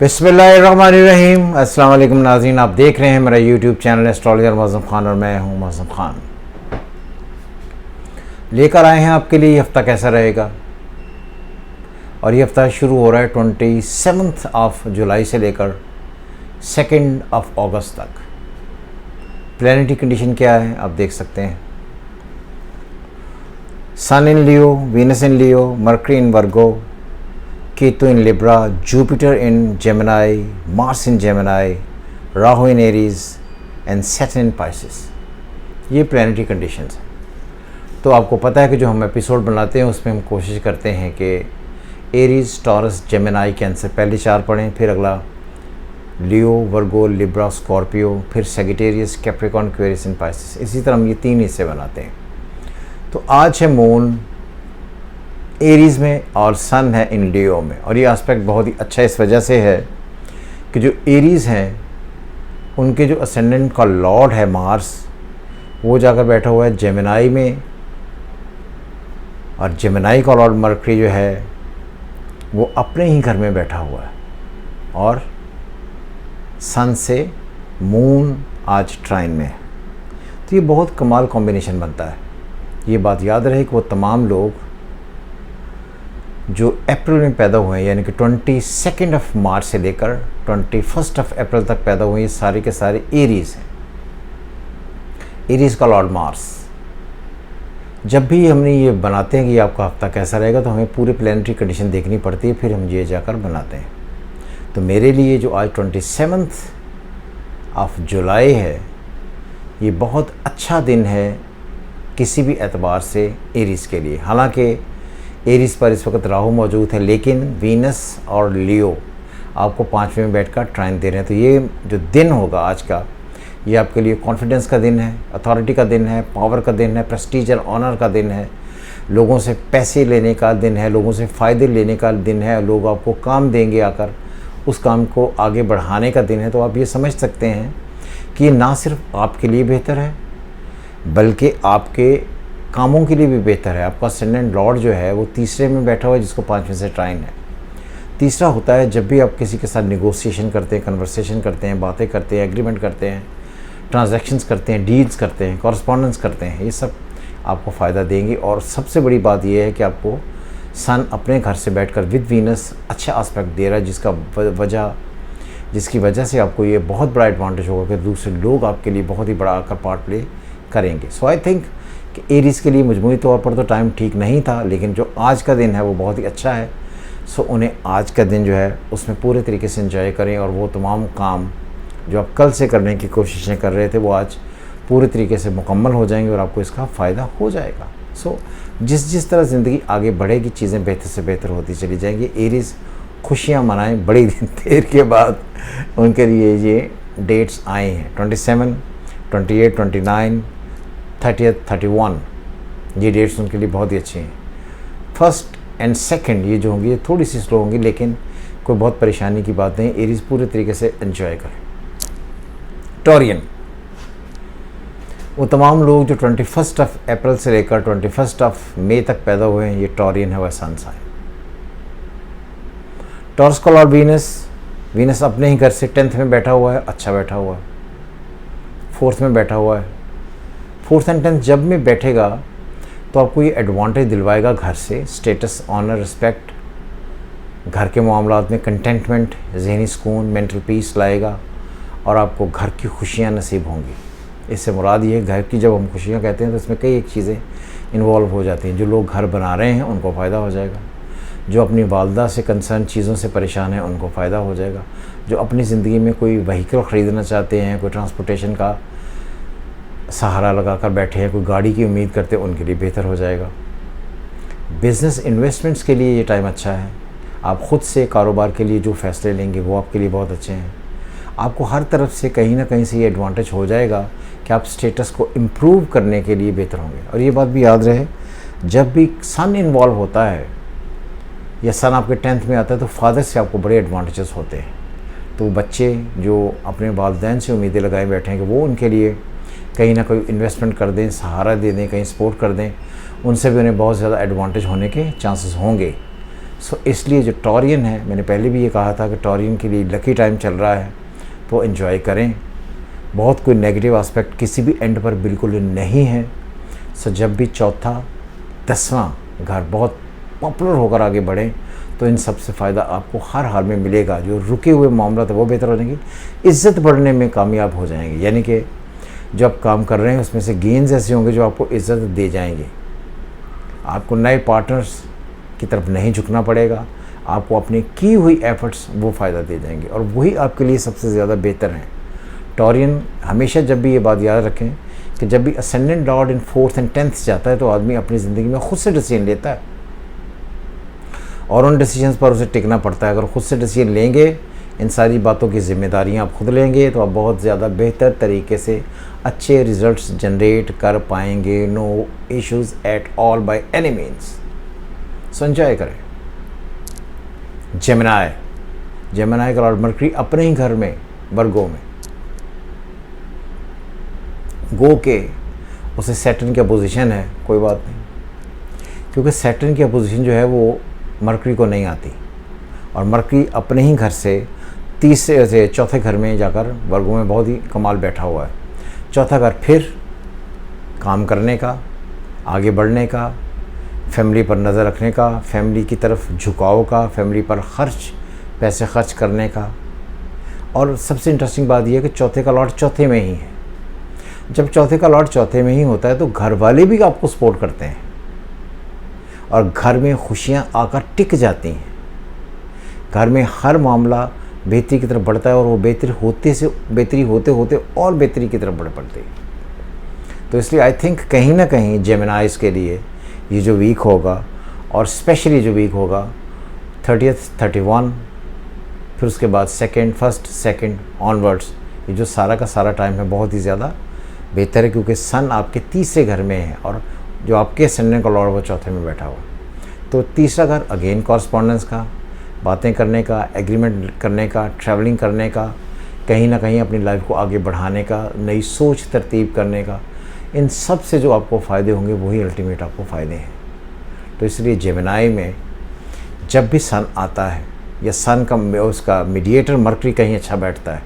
बिस्मिल्लाहिर्रहमानिर्रहीम। अस्सलाम वालेकुम नाज़रीन, आप देख रहे हैं मेरा YouTube channel astrologer Mauzam Khan और मैं हूं मौज़म ख़ान। लेकर आए हैं आपके लिए ये हफ़्ता कैसा रहेगा। और ये हफ़्ता शुरू हो रहा है 27 ऑफ जुलाई से लेकर 2 ऑफ अगस्त तक। प्लैनेटरी कंडीशन क्या है आप देख सकते हैं। Sun in Leo, Venus in Leo, Mercury in Virgo, Ketu in Libra, Jupiter in Gemini, Mars in Gemini, Rahu in Aries and Saturn in Pisces. ये प्लैनेटरी कंडीशंस हैं। तो आपको पता है कि जो हम एपिसोड बनाते हैं उसमें हम कोशिश करते हैं कि एरीज, टॉरस, जेमिनाई, कैंसर पहले 4 पढ़ें, फिर अगला लियो, वर्गो, लिब्रा, स्कॉर्पियो, फिर सेगिटेरियस, कैप्रिकॉर्न, एक्वेरियस इन पाइसेस। इसी तरह हम ये 3 हिस्से बनाते हैं। तो आज है मून एरीज़ में और सन है इन लियो में। और ये एस्पेक्ट बहुत ही अच्छा इस वजह से है कि जो एरीज़ हैं उनके जो असेंडेंट का लॉर्ड है मार्स, वो जाकर बैठा हुआ है जेमिनाई में, और जेमिनाई का लॉर्ड मर्करी जो है वो अपने ही घर में बैठा हुआ है। और सन से मून आज ट्राइन में है। तो ये बहुत कमाल कॉम्बिनेशन बनता है। ये बात याद रहे कि वो तमाम लोग जो अप्रैल में पैदा हुए हैं, यानी कि 22 ऑफ मार्च से लेकर 21 ऑफ अप्रैल तक पैदा हुए, ये सारे के सारे एरीज़ हैं। एरीज़ का लॉर्ड मार्स। जब भी हमने ये बनाते हैं कि आपका हफ्ता कैसा रहेगा, तो हमें पूरी प्लैनेटरी कंडीशन देखनी पड़ती है, फिर हम ये जाकर बनाते हैं। तो मेरे लिए जो आज 27 ऑफ जुलाई है, ये बहुत अच्छा दिन है किसी भी एतबार से एरीज़ के लिए। हालांकि एरीज़ पर इस वक्त राहु मौजूद है, लेकिन वीनस और लियो आपको 5वें में बैठकर ट्राइन दे रहे हैं। तो ये जो दिन होगा आज का, ये आपके लिए कॉन्फिडेंस का दिन है, अथॉरिटी का दिन है, पावर का दिन है, प्रेस्टीज और ऑनर का दिन है, लोगों से पैसे लेने का दिन है, लोगों से फ़ायदे लेने का दिन है। लोग आपको काम देंगे आकर, उस काम को आगे बढ़ाने का दिन है। तो आप ये समझ सकते हैं कि ना सिर्फ आपके लिए बेहतर है, बल्कि आपके कामों के लिए भी बेहतर है। आपका असेंडेंट लॉर्ड जो है वो 3रे में बैठा हुआ है, जिसको 5वें से ट्राइन है। 3रा होता है जब भी आप किसी के साथ निगोशिएशन करते हैं, कन्वर्सेशन करते हैं, बातें करते हैं, एग्रीमेंट करते हैं, ट्रांजैक्शंस करते हैं, डील्स करते हैं, कॉरस्पॉन्डेंस करते हैं, ये सब आपको फ़ायदा देंगी। और सबसे बड़ी बात यह है कि आपको सन अपने घर से बैठकर विद वीनस अच्छा एस्पेक्ट दे रहा है, जिसकी वजह से आपको ये बहुत बड़ा एडवांटेज होगा कि दूसरे लोग आपके लिए बहुत ही बड़ा आकर पार्ट प्ले करेंगे। सो आई थिंक कि एरीज़ के लिए मजमूई तौर पर तो टाइम ठीक नहीं था, लेकिन जो आज का दिन है वो बहुत ही अच्छा है। सो उन्हें आज का दिन जो है उसमें पूरे तरीके से एंजॉय करें, और वो तमाम काम जो आप कल से करने की कोशिशें कर रहे थे वो आज पूरे तरीके से मुकम्मल हो जाएंगे और आपको इसका फ़ायदा हो जाएगा। सो जिस तरह ज़िंदगी आगे बढ़ेगी, चीज़ें बेहतर से बेहतर होती चली जाएंगी। एरीज़ खुशियाँ मनाएं, बड़ी देर के बाद उनके लिए ये डेट्स आए हैं। 27, 28, 29, 30, 31 ये डेट्स उनके लिए बहुत ही अच्छी हैं। 1 और 2 ये जो होंगी ये थोड़ी सी स्लो होंगी, लेकिन कोई बहुत परेशानी की बात नहीं। एरीज़ पूरे तरीके से एंजॉय करें। टॉरियन, वो तमाम लोग जो 21 ऑफ अप्रैल से लेकर 21 ऑफ मई तक पैदा हुए हैं, ये टॉरियन है, वह सन साइन। टॉरस का लॉर्ड वीनस अपने ही घर से 10th में बैठा हुआ है, अच्छा बैठा हुआ है। 4th में बैठा हुआ है। 4th और 10th जब में बैठेगा तो आपको ये एडवांटेज दिलवाएगा घर से, स्टेटस, ऑनर, रिस्पेक्ट, घर के मामलात में कंटेंटमेंट, जहनी सुकून, मेंटल पीस लाएगा, और आपको घर की खुशियाँ नसीब होंगी। इससे मुराद ये है, घर की जब हम खुशियाँ कहते हैं तो इसमें कई एक चीज़ें इन्वॉल्व हो जाती हैं। जो लोग घर बना रहे हैं उनको फ़ायदा हो जाएगा, जो अपनी वालदा से कंसर्न चीज़ों से परेशान हैं उनको फ़ायदा हो जाएगा, जो अपनी ज़िंदगी में कोई व्हीकल ख़रीदना चाहते हैं, कोई ट्रांसपोर्टेशन का सहारा लगाकर बैठे हैं, कोई गाड़ी की उम्मीद करते हैं, उनके लिए बेहतर हो जाएगा। बिज़नेस इन्वेस्टमेंट्स के लिए ये टाइम अच्छा है। आप ख़ुद से कारोबार के लिए जो फ़ैसले लेंगे वो आपके लिए बहुत अच्छे हैं। आपको हर तरफ से कहीं ना कहीं से ये एडवांटेज हो जाएगा कि आप स्टेटस को इम्प्रूव करने के लिए बेहतर होंगे। और ये बात भी याद रहे, जब भी सन इन्वॉल्व होता है या सन आपके 10th में आता है, तो फादर से आपको बड़े एडवांटेजेस होते हैं। तो बच्चे जो अपने वालिदैन से उम्मीदें लगाए बैठे हैं कि वो उनके लिए कहीं ना कहीं इन्वेस्टमेंट कर दें, सहारा दे दें, कहीं सपोर्ट कर दें, उनसे भी उन्हें बहुत ज़्यादा एडवांटेज होने के चांसेस होंगे। सो इसलिए जो टॉरियन है, मैंने पहले भी ये कहा था कि टॉरियन के लिए लकी टाइम चल रहा है, तो एंजॉय करें। बहुत कोई नेगेटिव एस्पेक्ट किसी भी एंड पर बिल्कुल नहीं है। सो जब भी चौथा 10वां घर बहुत पॉपुलर होकर आगे बढ़ें तो इन सब से फ़ायदा आपको हर हाल में मिलेगा। जो रुके हुए मामला थे वो बेहतर हो जाएंगे, इज़्ज़त बढ़ने में कामयाब हो जाएंगे। यानी कि जो आप काम कर रहे हैं उसमें से गेन्स ऐसे होंगे जो आपको इज़्ज़त दे जाएंगे। आपको नए पार्टनर्स की तरफ नहीं झुकना पड़ेगा, आपको अपनी की हुई एफर्ट्स वो फ़ायदा दे जाएंगे और वही आपके लिए सबसे ज़्यादा बेहतर हैं। टॉरियन हमेशा जब भी ये बात याद रखें कि जब भी ascendant Lord in 4th and 10th जाता है तो आदमी अपनी ज़िंदगी में खुद से डिसीजन लेता है और उन डिसीजंस पर उसे टिकना पड़ता है। अगर खुद से डिसीजन लेंगे, इन सारी बातों की ज़िम्मेदारियाँ आप खुद लेंगे, तो आप बहुत ज़्यादा बेहतर तरीके से अच्छे रिज़ल्ट्स जनरेट कर पाएंगे। No issues at all by any means. So enjoy करें। जेमिनी का लॉर्ड मरकरी अपने ही घर में वर्गो में गो के उसे सैटर्न की अपोजिशन है, कोई बात नहीं, क्योंकि सैटर्न की अपोजिशन जो है वो मरकरी को नहीं आती और मरकरी अपने ही घर से तीसरे से चौथे घर में जाकर वर्गों में बहुत ही कमाल बैठा हुआ है। चौथा घर फिर काम करने का, आगे बढ़ने का, फैमिली पर नज़र रखने का, फैमिली की तरफ झुकाव का, फैमिली पर पैसे खर्च करने का। और सबसे इंटरेस्टिंग बात यह है कि चौथे का लॉर्ड चौथे में ही है। जब चौथे का लॉर्ड चौथे में ही होता है तो घर वाले भी आपको सपोर्ट करते हैं और घर में खुशियां आकर टिक जाती हैं। घर में हर मामला बेहतरी की तरफ बढ़ता है और वो बेहतरी होते होते और बेहतरी की तरफ बढ़ पड़ती है। तो इसलिए आई थिंक कहीं ना कहीं जेमिनाइज के लिए ये जो वीक होगा, और स्पेशली जो वीक होगा 30th 31, फिर उसके बाद 1st 2nd ऑनवर्ड्स, ये जो सारा का सारा टाइम है बहुत ही ज़्यादा बेहतर है, क्योंकि सन आपके तीसरे घर में है और जो आपके असेंडेंट का लॉर्ड वो चौथे में बैठा हुआ। तो तीसरा घर अगेन कॉरस्पॉन्डेंस का, बातें करने का, एग्रीमेंट करने का, ट्रैवलिंग करने का, कहीं ना कहीं अपनी लाइफ को आगे बढ़ाने का, नई सोच तरतीब करने का। इन सब से जो आपको फ़ायदे होंगे वही अल्टीमेट आपको फ़ायदे हैं। तो इसलिए जेमिनी में जब भी सन आता है या सन का उसका मीडिएटर मरकरी कहीं अच्छा बैठता है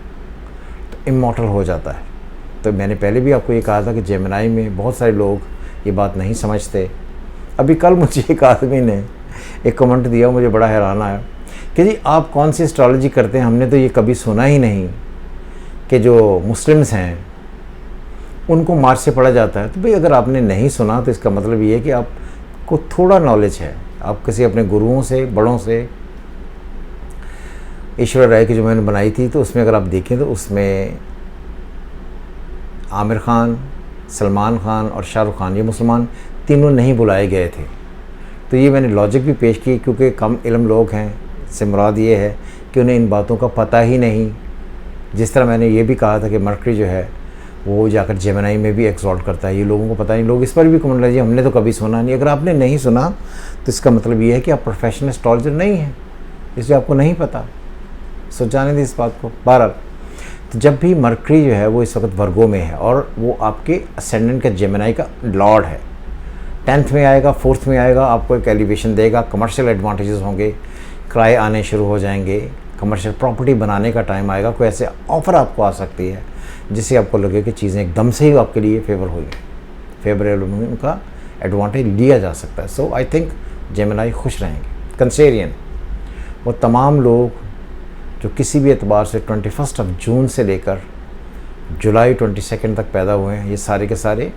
तो इमॉर्टल हो जाता है। तो मैंने पहले भी आपको ये कहा था कि जेमिनी में बहुत सारे लोग ये बात नहीं समझते। अभी कल मुझे एक आदमी ने एक कमेंट दिया, मुझे बड़ा हैरान आया कि जी आप कौन सी एस्ट्रोलॉजी करते हैं, हमने तो ये कभी सुना ही नहीं कि जो मुस्लिम्स हैं उनको मार्च से पढ़ा जाता है। तो भाई अगर आपने नहीं सुना तो इसका मतलब ये है कि आपको थोड़ा नॉलेज है। आप किसी अपने गुरुओं से, बड़ों से, ईश्वर राय की जो मैंने बनाई थी तो उसमें अगर आप देखें तो उसमें आमिर खान, सलमान खान और शाहरुख खान, ये मुसलमान तीनों नहीं बुलाए गए थे। तो ये मैंने लॉजिक भी पेश की, क्योंकि कम इल्म लोग हैं से मुराद ये है कि उन्हें इन बातों का पता ही नहीं। जिस तरह मैंने ये भी कहा था कि मरकरी जो है वो जाकर जेमिनी में भी एक्सॉल्ट करता है, ये लोगों को पता नहीं। लोग इस पर भी कमेंट लगे हमने तो कभी सुना नहीं। अगर आपने नहीं सुना तो इसका मतलब ये है कि आप प्रोफेशनल एस्ट्रोलॉजर नहीं हैं, इसलिए आपको नहीं पता। सो जाने दें इस बात को। बहरहाल, तो जब भी मरकरी जो है वो इस वक्त वर्गो में है और वो आपके असेंडेंट का जेमिनी का लॉर्ड है, 10th में आएगा, 4th में आएगा, आपको एक एलिवेशन देगा, कमर्शियल एडवांटेजेस होंगे, किराए आने शुरू हो जाएंगे, कमर्शियल प्रॉपर्टी बनाने का टाइम आएगा, कोई ऐसे ऑफ़र आपको आ सकती है जिससे आपको लगे कि चीज़ें एकदम से ही आपके लिए फेवरेबल उनका एडवांटेज लिया जा सकता है। सो आई थिंक जेमिनी खुश रहेंगे। कंसेरियन, वो तमाम लोग जो किसी भी एतबार से 21 जून से लेकर जुलाई 22 तक पैदा हुए हैं, ये सारे के सारे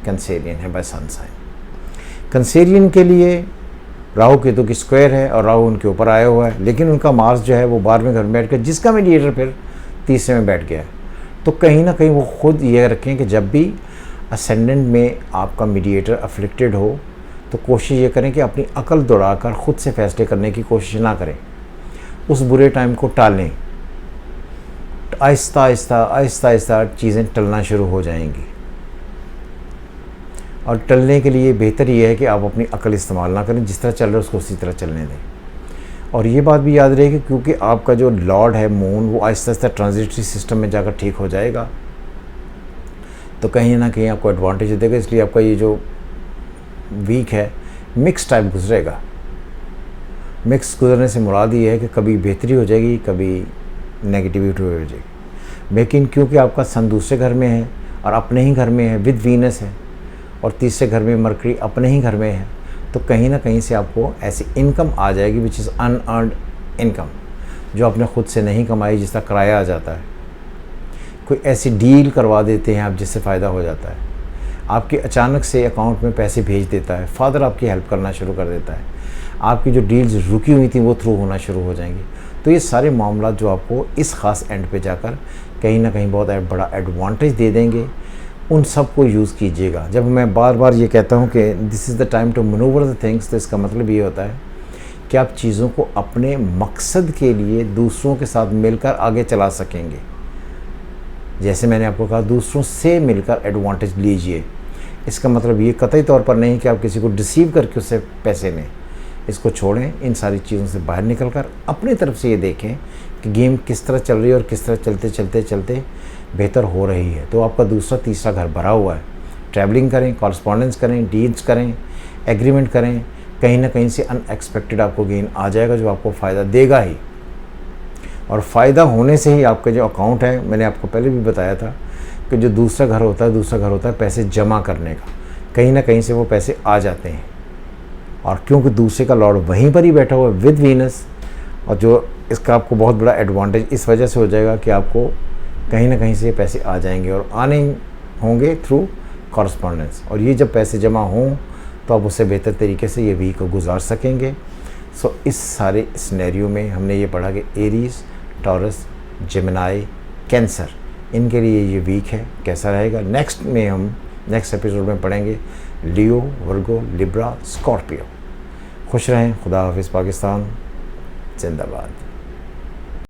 कंसेरियन हैं बाय सन साइन। कंसेरियन के लिए राहु केतु की स्क्वायर है और राहु उनके ऊपर आया हुआ है, लेकिन उनका मार्स जो है वो 12वें घर में बैठ गया, जिसका मीडिएटर फिर तीसरे में बैठ गया है। तो कहीं ना कहीं वो खुद ये रखें कि जब भी असेंडेंट में आपका मीडिएटर अफ्लिक्टेड हो तो कोशिश ये करें कि अपनी अकल दौड़ाकर खुद से फैसले करने की कोशिश ना करें, उस बुरे टाइम को टालें। आहिस्ता आहिस्ता चीज़ें टलना शुरू हो जाएंगी और टलने के लिए बेहतर ये है कि आप अपनी अकल इस्तेमाल ना करें, जिस तरह चल रहा है उसको उसी तरह चलने दें। और ये बात भी याद रहे कि क्योंकि आपका जो लॉर्ड है मून वो आहिस्ता आहिस्ता ट्रांजिटरी सिस्टम में जाकर ठीक हो जाएगा, तो कहीं ना कहीं आपको एडवांटेज देगा। इसलिए आपका ये जो वीक है मिक्स टाइप गुजरेगा। मिक्स गुजरने से मुराद ये है कि कभी बेहतरी हो जाएगी, कभी नेगेटिविटी हो जाएगी। लेकिन क्योंकि आपका सन दूसरे घर में है और अपने ही घर में है, विद वीनस है, और तीसरे घर में मरकरी अपने ही घर में है, तो कहीं ना कहीं से आपको ऐसी इनकम आ जाएगी विच इज़ अनअर्न्ड इनकम, जो आपने खुद से नहीं कमाई, जिसका किराया आ जाता है। कोई ऐसी डील करवा देते हैं आप जिससे फ़ायदा हो जाता है, आपके अचानक से अकाउंट में पैसे भेज देता है, फादर आपकी हेल्प करना शुरू कर देता है, आपकी जो डील्स रुकी हुई थी वो थ्रू होना शुरू हो जाएंगी। तो ये सारे मामला जो आपको इस ख़ास एंड पे जाकर कहीं ना कहीं बहुत बड़ा एडवांटेज दे देंगे, उन सब को यूज़ कीजिएगा। जब मैं बार बार ये कहता हूँ कि this is the time to manoeuvre the things, तो इसका मतलब ये होता है कि आप चीज़ों को अपने मकसद के लिए दूसरों के साथ मिलकर आगे चला सकेंगे। जैसे मैंने आपको कहा, दूसरों से मिलकर एडवांटेज लीजिए। इसका मतलब ये कतई तौर पर नहीं कि आप किसी को डिसीव करके उससे पैसे लें। इसको छोड़ें, इन सारी चीज़ों से बाहर निकल कर अपनी तरफ से ये देखें कि गेम किस तरह चल रही है और किस तरह चलते चलते चलते बेहतर हो रही है। तो आपका दूसरा तीसरा घर भरा हुआ है। ट्रैवलिंग करें, कॉरस्पॉन्डेंस करें, डील्स करें, एग्रीमेंट करें, कहीं ना कहीं से अनएक्सपेक्टेड आपको गेन आ जाएगा जो आपको फ़ायदा देगा ही। और फ़ायदा होने से ही आपका जो अकाउंट है, मैंने आपको पहले भी बताया था कि जो दूसरा घर होता है पैसे जमा करने का, कहीं ना कहीं से वो पैसे आ जाते हैं। और क्योंकि दूसरे का लॉर्ड वहीं पर ही बैठा हुआ है विद वीनस, और जो इसका आपको बहुत बड़ा एडवांटेज इस वजह से हो जाएगा कि आपको कहीं ना कहीं से पैसे आ जाएंगे और आने होंगे थ्रू कॉरस्पॉन्डेंस। और ये जब पैसे जमा हों तो आप उससे बेहतर तरीके से ये वीक को गुजार सकेंगे। सो इस सारे सिनेरियो में हमने ये पढ़ा कि एरीज, टॉरस, जेमिनी, कैंसर, इनके लिए ये वीक है, कैसा रहेगा। नेक्स्ट एपिसोड में पढ़ेंगे लियो, वर्गो, लिब्रा, स्कॉर्पियो। खुश रहें। खुदा हाफिज़। पाकिस्तान जिंदाबाद।